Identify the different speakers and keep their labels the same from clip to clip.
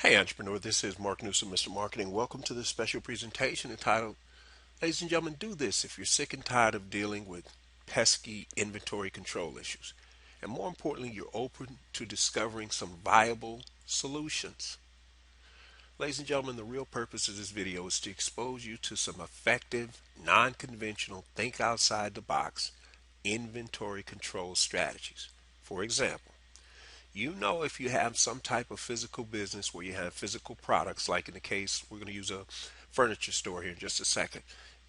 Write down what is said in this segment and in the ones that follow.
Speaker 1: Hey entrepreneur, this is Mark Newsom, Mr. Marketing. Welcome to this special presentation entitled, Ladies and Gentlemen, Do This If You're Sick and Tired of Dealing with Pesky Inventory Control Issues. And more importantly, you're open to discovering some viable solutions. Ladies and gentlemen, the real purpose of this video is to expose you to some effective, non-conventional, think outside the box inventory control strategies. For example, if you have some type of physical business where you have physical products, like in the case, we're going to use a furniture store here in just a second.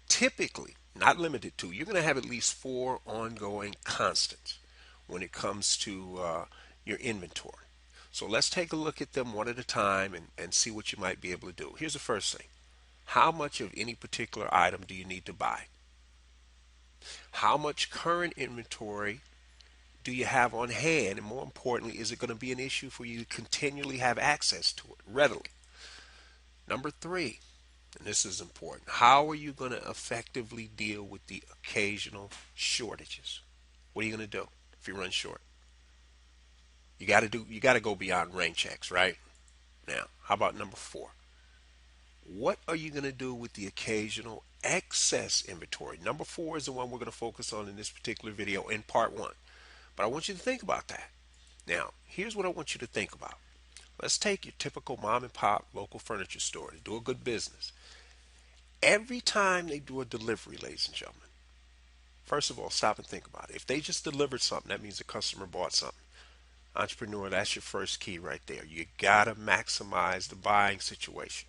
Speaker 1: Typically, not limited to, you're going to have at least four ongoing constants when it comes to your inventory. So let's take a look at them one at a time and see what you might be able to do. Here's the first thing. How much of any particular item do you need to buy? How much current inventory do you have on hand? And more importantly, is it going to be an issue for you to continually have access to it readily? Number three, and this is important, how are you going to effectively deal with the occasional shortages? What are you going to do if you run short? You got to go beyond rain checks, right? Now, how about number four? What are you going to do with the occasional excess inventory? Number four is the one we're going to focus on in this particular video in part one. But I want you to think about that. Now, here's what I want you to think about. Let's take your typical mom and pop local furniture store to do a good business. Every time they do a delivery, ladies and gentlemen, first of all, stop and think about it. If they just delivered something, that means the customer bought something. Entrepreneur, that's your first key right there. You gotta maximize the buying situation.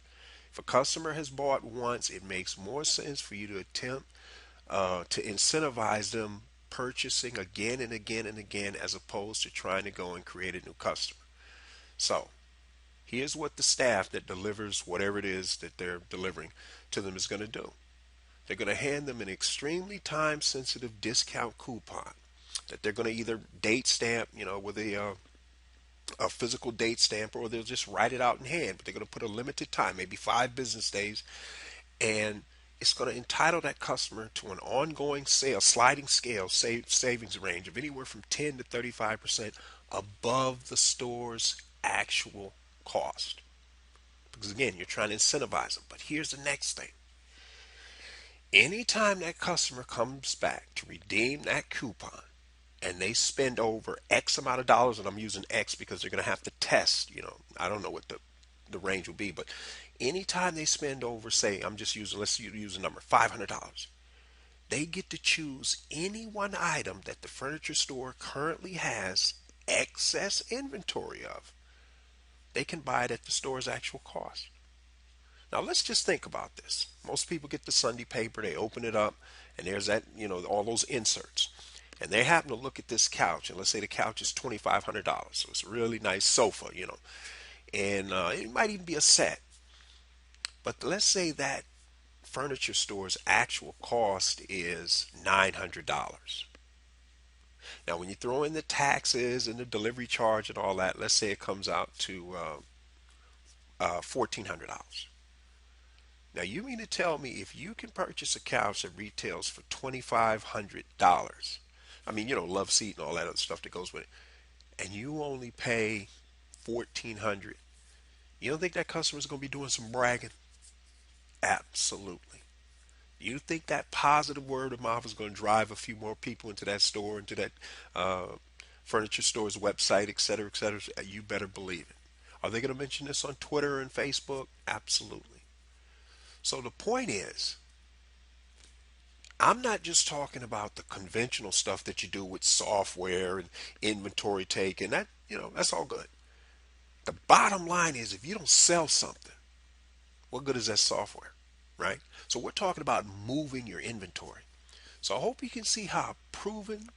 Speaker 1: If a customer has bought once, it makes more sense for you to attempt to incentivize them purchasing again and again and again, as opposed to trying to go and create a new customer. So here's what the staff that delivers whatever it is that they're delivering to them is going to do. They're going to hand them an extremely time sensitive discount coupon that they're going to either date stamp, with a physical date stamp, or they'll just write it out in hand. But they're going to put a limited time, maybe 5 business days, and it's going to entitle that customer to an ongoing sale, sliding scale savings range of anywhere from 10 to 35% above the store's actual cost. Because again, you're trying to incentivize them. But here's the next thing. Anytime that customer comes back to redeem that coupon and they spend over X amount of dollars, and I'm using X because they're going to have to test, I don't know what the range will be, but anytime they spend over, say, let's use a number, $500, they get to choose any one item that the furniture store currently has excess inventory of. They can buy it at the store's actual cost. Now let's just think about this. Most people get the Sunday paper, they open it up, and there's that, all those inserts. And they happen to look at this couch, and let's say the couch is $2,500. So it's a really nice sofa, and it might even be a set. But let's say that furniture store's actual cost is $900. Now, when you throw in the taxes and the delivery charge and all that, let's say it comes out to $1,400. Now, you mean to tell me if you can purchase a couch that retails for $2,500, I mean, love seat and all that other stuff that goes with it, and you only pay $1,400, you don't think that customer's going to be doing some bragging? Absolutely. You think that positive word of mouth is going to drive a few more people into that store, into that furniture store's website, et cetera, et cetera? You better believe it. Are they going to mention this on Twitter and Facebook? Absolutely. So the point is, I'm not just talking about the conventional stuff that you do with software and inventory take, and that's all good. The bottom line is, if you don't sell something, what good is that software, right? So we're talking about moving your inventory. So I hope you can see how a proven,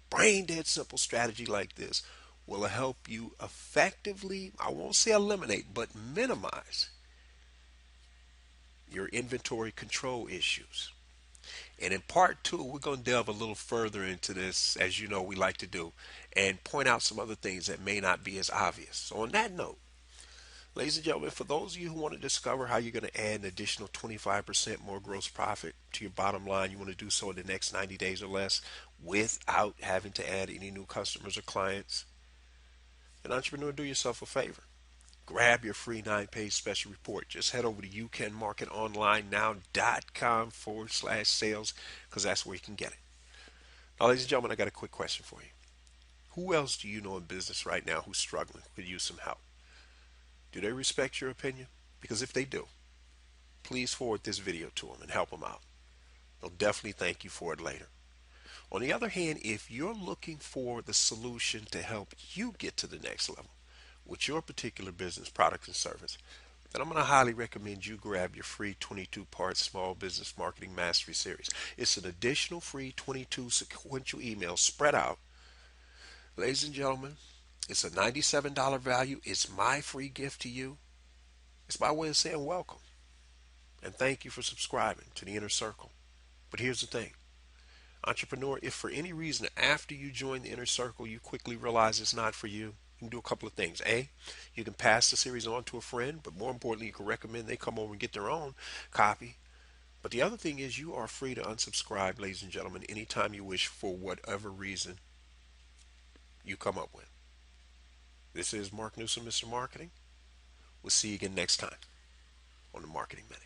Speaker 1: brain dead simple strategy like this will help you effectively, I won't say eliminate, but minimize your inventory control issues. And in part two, we're going to delve a little further into this, as you know we like to do, and point out some other things that may not be as obvious. So on that note, ladies and gentlemen, for those of you who want to discover how you're going to add an additional 25% more gross profit to your bottom line, you want to do so in the next 90 days or less without having to add any new customers or clients, an entrepreneur, do yourself a favor. Grab your free 9-page special report. Just head over to youcanmarketonlinenow.com/sales because that's where you can get it. Now, ladies and gentlemen, I got a quick question for you. Who else do you know in business right now who's struggling, could use some help? Do they respect your opinion? Because if they do, please forward this video to them and help them out. They'll definitely thank you for it later. On the other hand, if you're looking for the solution to help you get to the next level with your particular business, product, and service, then I'm going to highly recommend you grab your free 22-part Small Business Marketing Mastery Series. It's an additional free 22 sequential emails spread out. Ladies and gentlemen, it's a $97 value. It's my free gift to you. It's my way of saying welcome and thank you for subscribing to the Inner Circle. But here's the thing. Entrepreneur, if for any reason after you join the Inner Circle you quickly realize it's not for you, you can do a couple of things. A, you can pass the series on to a friend, but more importantly, you can recommend they come over and get their own copy. But the other thing is you are free to unsubscribe, ladies and gentlemen, anytime you wish for whatever reason you come up with. This is Mark Newsom, Mr. Marketing. We'll see you again next time on the Marketing Minute.